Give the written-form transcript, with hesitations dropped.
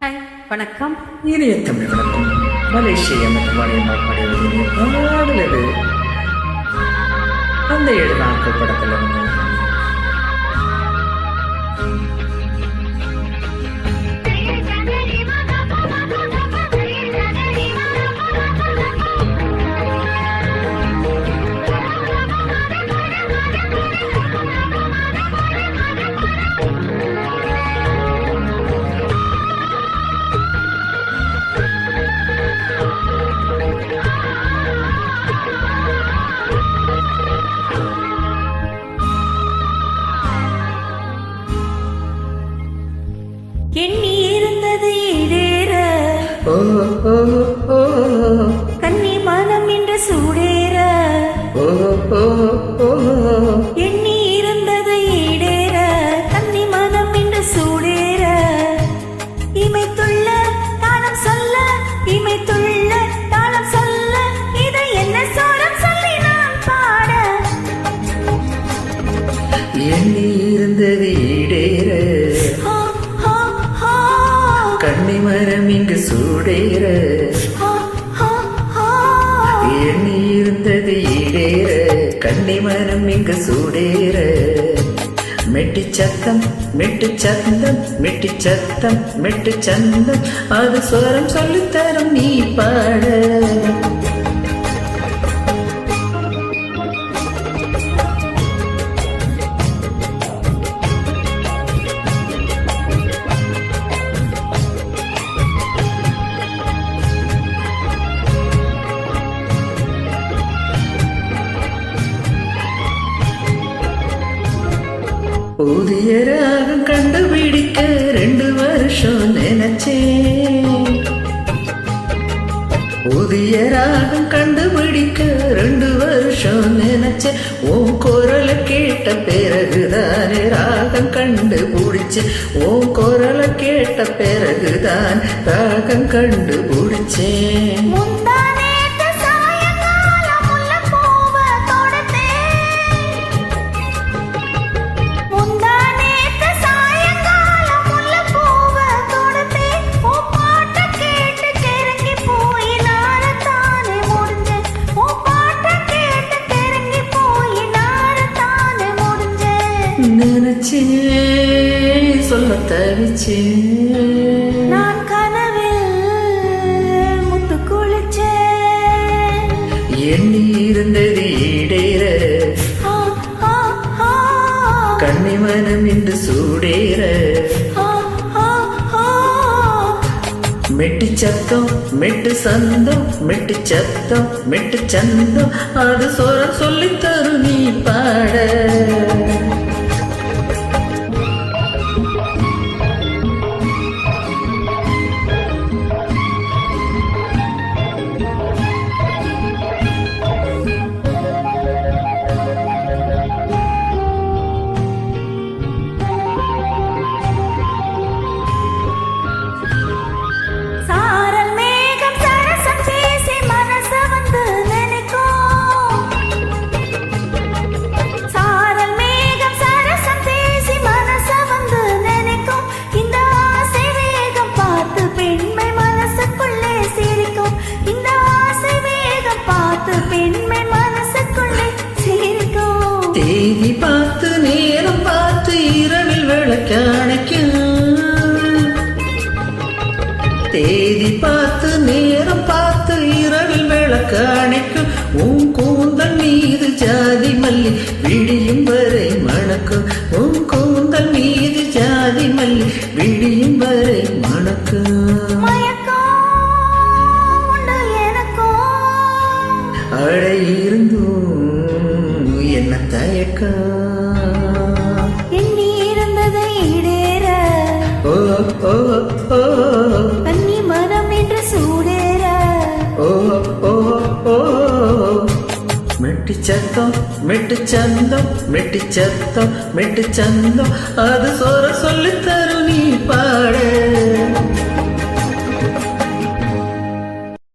Hi, வணக்கம். இனிய தமிழ் வணக்கம். மலேசிய மற்றும் மலையம்மா படைவதில் பாடலது அந்த 7 நாட்கள் படத்தில் எண்ணி இருந்தது ஈடேற, கன்னி மனம் என்று சூடேற. எண்ணி இருந்தது ஈடேற, கன்னி மனம் என்று சூடேற. இமைத்துள்ள தாளம் சொல்ல, இமைத்துள்ள தாளம் சொல்ல, இதை என்ன சோரம் சொல்லி நான் பாட. எண்ணி இருந்தது ஈடேற, கன்னிமரம் இங்கு சூடேற. எண்ணி இருந்தது ஈடேற, கன்னிமரம் இங்கு சூடேற. மெட்டி சத்தம் மெட்டு சந்தம், மெட்டி சத்தம் மெட்டு சந்தம், அது ஸ்வரம் சொல்லித்தரும் நீ பாட. புதிய ராகம் கண்டுபிடிக்க 2 வருஷம் நினைச்சேன். புதிய ராகம் கண்டுபிடிக்க 2 வருஷம் நினைச்சேன். உன் குரலை கேட்ட பிறகுதான் ராகம் கண்டுபிடிச்சேன். உன் குரலை கேட்ட பிறகுதான் ராகம் கண்டுபிடிச்சேன். நினைச்சேன் சொல்ல தவிச்சேன். நான் கனவில் முத்து குளிச்சேன். எண்ணி இருந்தது ஈடேற, கன்னிமனம் என்று சூடேற. மெட்டி சத்தம் மெட்டு சந்தம், மெட்டி சத்தம் மெட்டு சந்தம், அது சொரம் சொல்லித்தரு நீ பாட. தேதி பார்த்து நேரம் பார்த்து இரவில் விளக்கு அணைக்கும். தேதி பார்த்து நேரம் பார்த்து இரவில் விளக்கு அணைக்கும். உன் கூந்தல் மீது ஜாதி மல்லி விடியும் வரை மணக்கும். உன் கூந்தல் மீது ஜாதி மல்லி விடியும் வரை மணக்கும். அழை இருந்தும் என்ன தயக்கம். எண்ணி இருந்தது ஈடேற, கன்னி மனம் என்று சூடேற. மெட்டி சத்தம் மெட்டு சந்தம், மெட்டி சத்தம் மெட்டு சந்தம், அது சொர சொல்லித்தரு நீ பாட.